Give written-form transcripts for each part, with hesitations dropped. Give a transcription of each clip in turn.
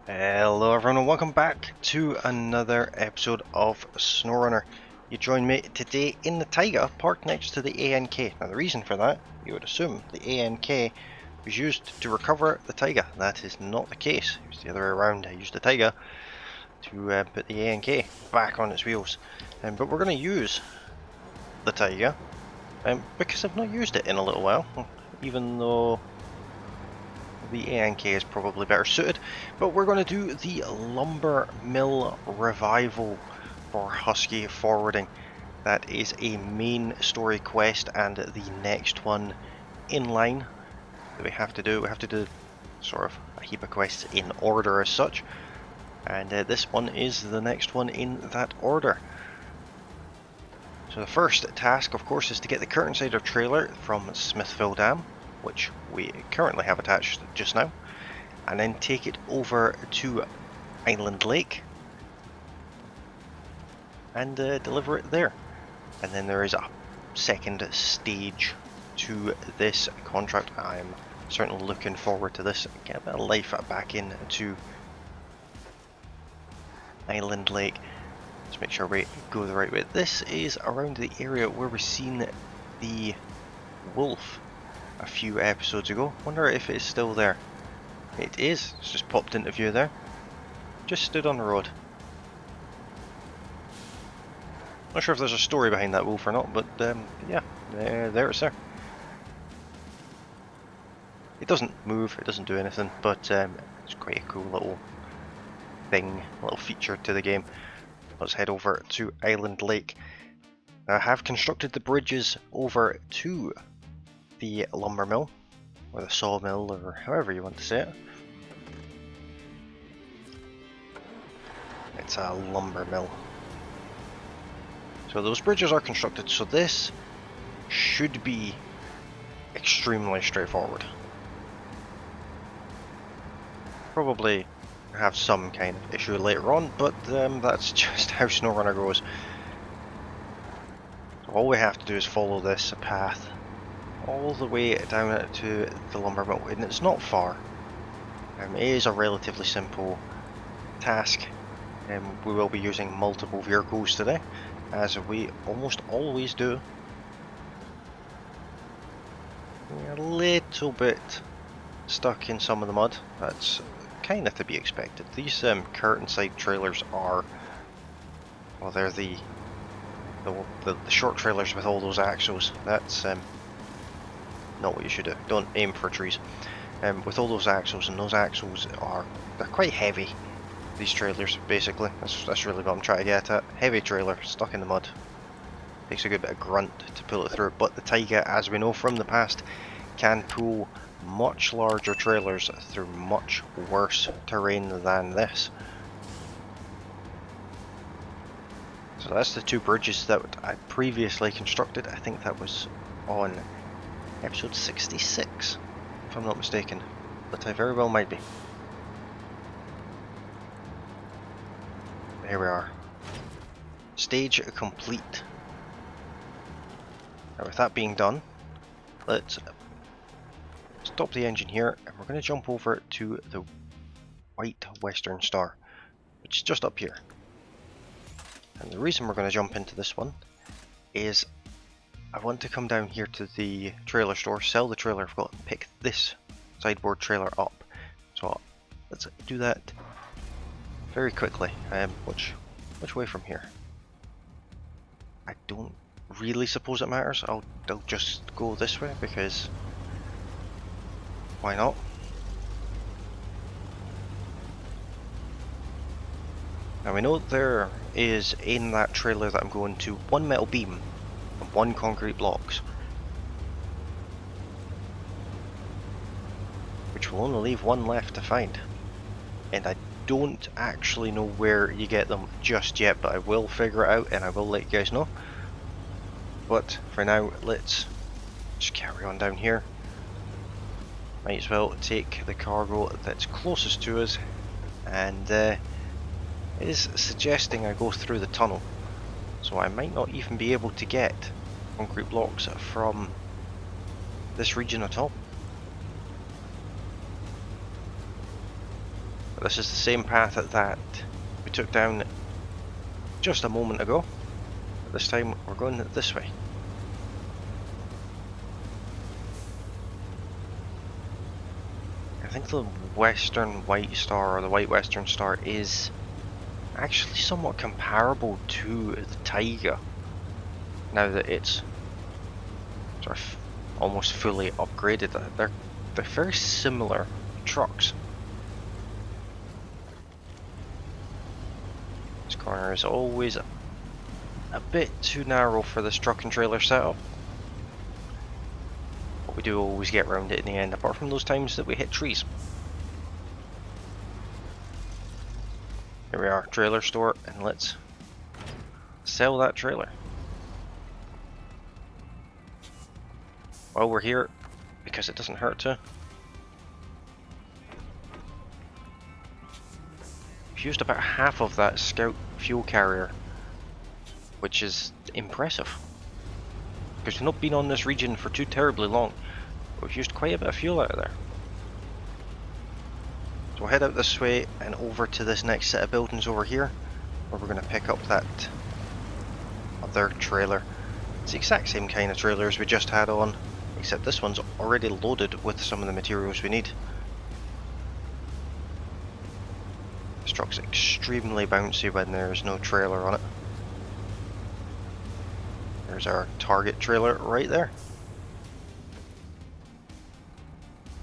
Hello everyone and welcome back to another episode of SnowRunner. You join me today in the taiga parked next to the ANK. Now the reason for that, you would assume the ANK was used to recover the taiga. That is not the case. It was the other way around. I used the taiga to put the ANK back on its wheels. But we're going to use the taiga because I've not used it in a little while, even though the ANK is probably better suited, but we're going to do the lumber mill revival for Huskey forwarding. That is a main story quest and the next one in line that we have to do. We have to do sort of a heap of quests in order as such, and this one is the next one in that order. So the first task, of course, is to get the curtain-sider trailer from Smithville Dam, which we currently have attached just now, and then take it over to Island Lake and deliver it there. And then there is a second stage to this contract. I'm certainly looking forward to this. Get a bit of life back into Island Lake. Let's make sure we go the right way. This is around the area where we've seen the wolf a few episodes ago. Wonder if it's still there. It is. It's just popped into view there. Just stood on the road. Not sure if there's a story behind that wolf or not, but yeah, there it's there. It doesn't move, it doesn't do anything, but it's quite a cool little thing, little feature to the game. Let's head over to Island Lake. I have constructed the bridges over to the lumber mill, or the sawmill, or however you want to say it. It's a lumber mill. So those bridges are constructed, so this should be extremely straightforward. Probably have some kind of issue later on, but that's just how SnowRunner goes. So all we have to do is follow this path all the way down to the lumber mill, and it's not far. It is a relatively simple task. We will be using multiple vehicles today, as we almost always do. We're a little bit stuck in some of the mud. That's kind of to be expected. These curtain side trailers are, well, they're the short trailers with all those axles. That's not what you should do. Don't aim for trees. With all those axles, and those axles they're quite heavy. These trailers, basically, that's really what I'm trying to get at. Heavy trailer stuck in the mud. Takes a good bit of grunt to pull it through, but the taiga, as we know from the past, can pull much larger trailers through much worse terrain than this. So that's the two bridges that I previously constructed. I think that was on episode 66, if I'm not mistaken, but I very well might be. Here we are. Stage complete. Now with that being done, let's stop the engine here, and we're going to jump over to the White Western Star, which is just up here. And the reason we're going to jump into this one is I want to come down here to the trailer store, sell the trailer I've got, and pick this sideboard trailer up. So let's do that very quickly. Which way from here? I don't really suppose it matters. I'll just go this way because why not? Now we know there is in that trailer that I'm going to one metal beam and one concrete blocks, which will only leave one left to find, and I don't actually know where you get them just yet, but I will figure it out and I will let you guys know. But for now, let's just carry on down here. Might as well take the cargo that's closest to us, and it is suggesting I go through the tunnel, so I might not even be able to get concrete blocks from this region at all. this is the same path that we took down just a moment ago. But this time we're going this way. I think the Western White Star, or the White Western Star, is actually somewhat comparable to the Taiga, now that it's sort of almost fully upgraded. They're very similar trucks. This corner is always a bit too narrow for this truck and trailer setup, but we do always get around it in the end, apart from those times that we hit trees. Here we are, trailer store, and let's sell that trailer. While we're here, because it doesn't hurt to. We've used about half of that scout fuel carrier, which is impressive, because we've not been on this region for too terribly long. We've used quite a bit of fuel out of there. So we'll head out this way and over to this next set of buildings over here, where we're going to pick up that other trailer. It's the exact same kind of trailer as we just had on, except this one's already loaded with some of the materials we need. This truck's extremely bouncy when there's no trailer on it. There's our target trailer right there.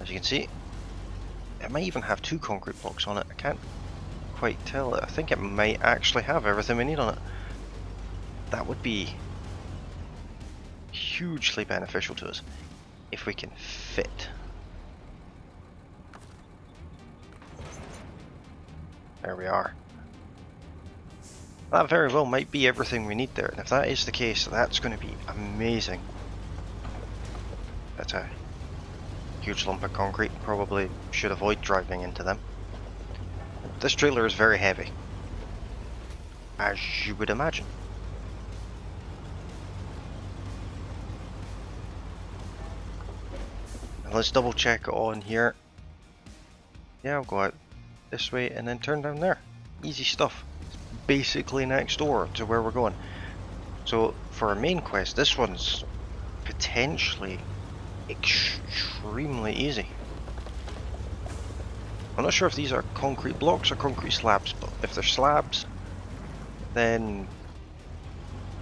As you can see, it might even have 2 concrete blocks on it. I can't quite tell. I think it might actually have everything we need on it. That would be hugely beneficial to us if we can fit. There we are. That very well might be everything we need there, and if that is the case, that's going to be amazing. That's a huge lump of concrete. Probably should avoid driving into them. This trailer is very heavy, as you would imagine. And let's double check on here. Yeah, I'll go out this way and then turn down there. Easy stuff. It's basically next door to where we're going. So for our main quest, this one's potentially extremely easy. I'm not sure if these are concrete blocks or concrete slabs, but if they're slabs, then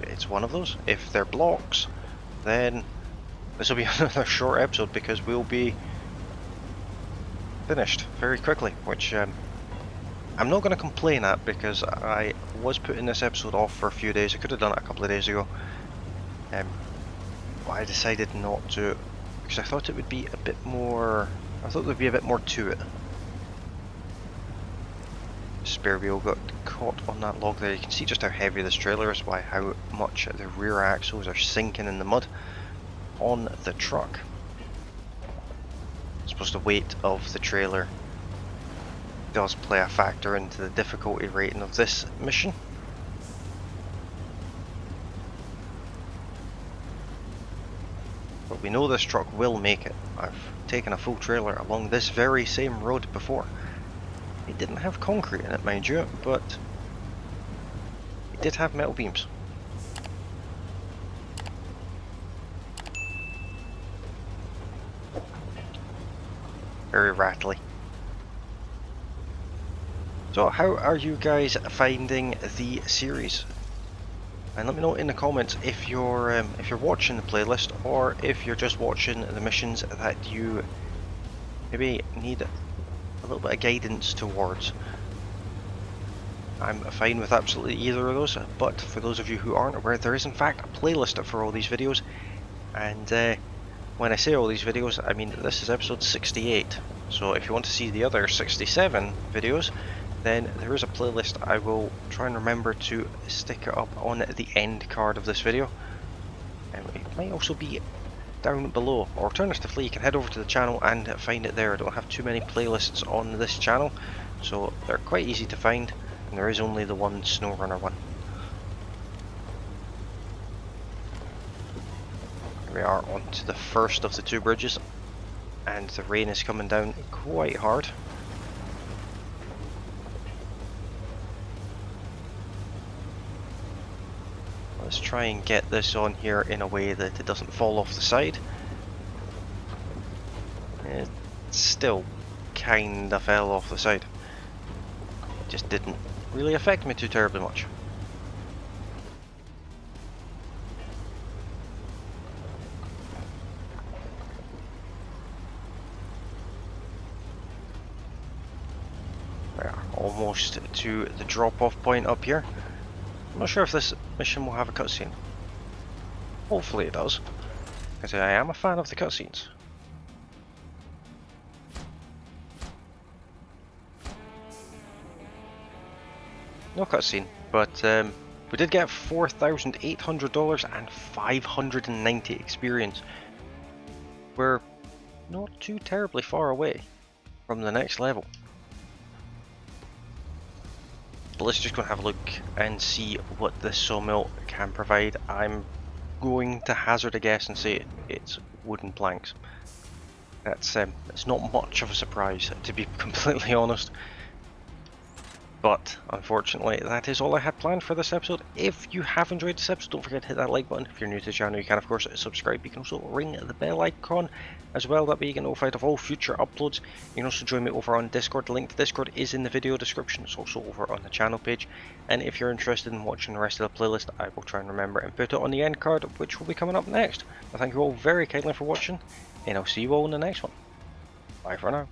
it's one of those. If they're blocks, then this will be another short episode, because we'll be finished very quickly, which I'm not going to complain at, because I was putting this episode off for a few days. I could have done it a couple of days ago, but I decided not to, because I thought it would be a bit more, there'd be a bit more to it. The spare wheel got caught on that log there. You can see just how heavy this trailer is, how much the rear axles are sinking in the mud on the truck. I suppose the weight of the trailer does play a factor into the difficulty rating of this mission. But we know this truck will make it. I've taken a full trailer along this very same road before. It didn't have concrete in it, mind you, but it did have metal beams. Very rattly. So how are you guys finding the series? And let me know in the comments if you're watching the playlist, or if you're just watching the missions that you maybe need a little bit of guidance towards. I'm fine with absolutely either of those, but for those of you who aren't aware, there is in fact a playlist for all these videos, and when I say all these videos, I mean this is episode 68, so if you want to see the other 67 videos, then there is a playlist. I will try and remember to stick it up on the end card of this video, and it might also be down below. Or alternatively, you can head over to the channel and find it there. I don't have too many playlists on this channel, so they're quite easy to find, and there is only the one SnowRunner one. Here we are onto the first of the 2 bridges, and the rain is coming down quite hard. Let's try and get this on here in a way that it doesn't fall off the side. It still kinda fell off the side. It just didn't really affect me too terribly much. We're almost to the drop-off point up here. I'm not sure if this mission will have a cutscene. Hopefully it does, because I am a fan of the cutscenes. No cutscene, but we did get $4,800 and 590 experience. We're not too terribly far away from the next level. But let's just go and have a look and see what this sawmill can provide. I'm going to hazard a guess and say it's wooden planks. It's not much of a surprise, to be completely honest. But unfortunately, that is all I had planned for this episode. If you have enjoyed this episode, don't forget to hit that like button. If you're new to the channel, you can of course subscribe. You can also ring the bell icon as well. That way you get notified of all future uploads. You can also join me over on Discord. The link to Discord is in the video description. It's also over on the channel page. And if you're interested in watching the rest of the playlist, I will try and remember and put it on the end card, which will be coming up next. Well, thank you all very kindly for watching, and I'll see you all in the next one. Bye for now.